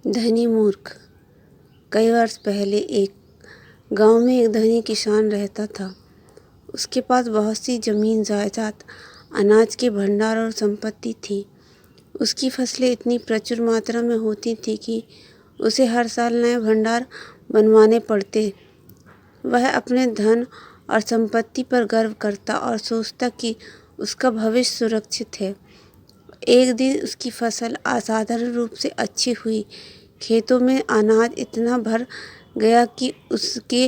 धनी मूर्ख। कई वर्ष पहले एक गांव में एक धनी किसान रहता था। उसके पास बहुत सी जमीन जायदाद, अनाज के भंडार और संपत्ति थी। उसकी फसलें इतनी प्रचुर मात्रा में होती थी कि उसे हर साल नए भंडार बनवाने पड़ते। वह अपने धन और संपत्ति पर गर्व करता और सोचता कि उसका भविष्य सुरक्षित है। एक दिन उसकी फसल असाधारण रूप से अच्छी हुई। खेतों में अनाज इतना भर गया कि उसके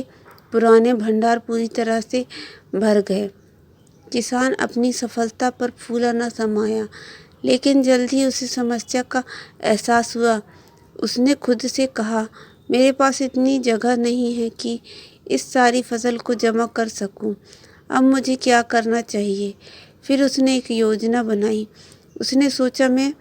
पुराने भंडार पूरी तरह से भर गए। किसान अपनी सफलता पर फूला न समाया, लेकिन जल्द ही उसे समस्या का एहसास हुआ। उसने खुद से कहा, मेरे पास इतनी जगह नहीं है कि इस सारी फसल को जमा कर सकूं। अब मुझे क्या करना चाहिए? फिर उसने एक योजना बनाई। उसने सोचा, मैं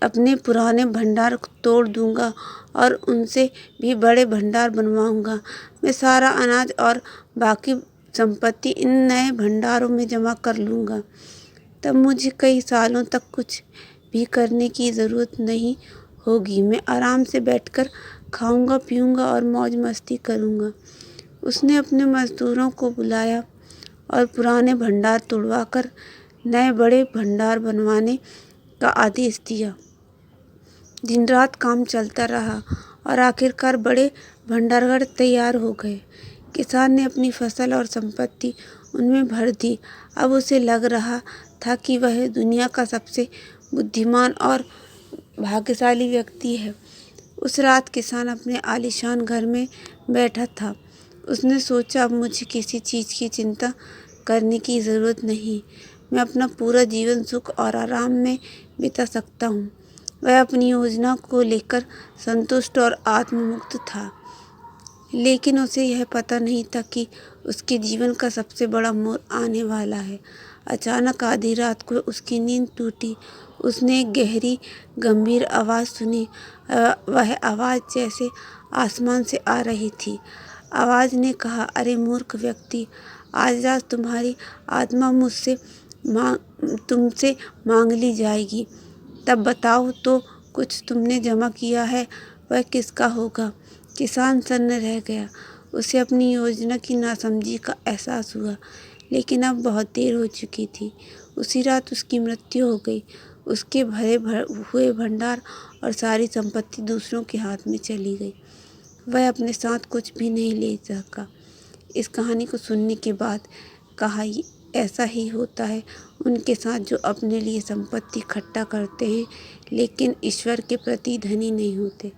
अपने पुराने भंडार तोड़ दूंगा और उनसे भी बड़े भंडार बनवाऊंगा। मैं सारा अनाज और बाकी संपत्ति इन नए भंडारों में जमा कर लूँगा। तब मुझे कई सालों तक कुछ भी करने की ज़रूरत नहीं होगी। मैं आराम से बैठकर खाऊंगा, पीऊंगा और मौज मस्ती करूंगा। उसने अपने मजदूरों को बुलाया और पुराने भंडार तोड़वाकर नए बड़े भंडार बनवाने का आदेश दिया। दिन रात काम चलता रहा और आखिरकार बड़े भंडारगढ़ तैयार हो गए। किसान ने अपनी फसल और संपत्ति उनमें भर दी। अब उसे लग रहा था कि वह दुनिया का सबसे बुद्धिमान और भाग्यशाली व्यक्ति है। उस रात किसान अपने आलीशान घर में बैठा था। उसने सोचा, अब मुझे किसी चीज़ की चिंता करने की ज़रूरत नहीं। मैं अपना पूरा जीवन सुख और आराम में बिता सकता हूँ। वह अपनी योजना को लेकर संतुष्ट और आत्ममुक्त था, लेकिन उसे यह पता नहीं था कि उसके जीवन का सबसे बड़ा मोड़ आने वाला है। अचानक आधी रात को उसकी नींद टूटी। उसने एक गहरी, गंभीर आवाज़ सुनी। वह आवाज़ जैसे आसमान से आ रही थी। आवाज़ ने कहा, अरे मूर्ख व्यक्ति, आज रात तुम्हारी आत्मा तुमसे मांग ली जाएगी। तब बताओ तो, कुछ तुमने जमा किया है वह किसका होगा? किसान सन्न रह गया। उसे अपनी योजना की नासमझी का एहसास हुआ, लेकिन अब बहुत देर हो चुकी थी। उसी रात उसकी मृत्यु हो गई। उसके हुए भंडार और सारी संपत्ति दूसरों के हाथ में चली गई। वह अपने साथ कुछ भी नहीं ले सका। इस कहानी को सुनने के बाद कहा, ऐसा ही होता है उनके साथ जो अपने लिए संपत्ति इकट्ठा करते हैं, लेकिन ईश्वर के प्रति धनी नहीं होते।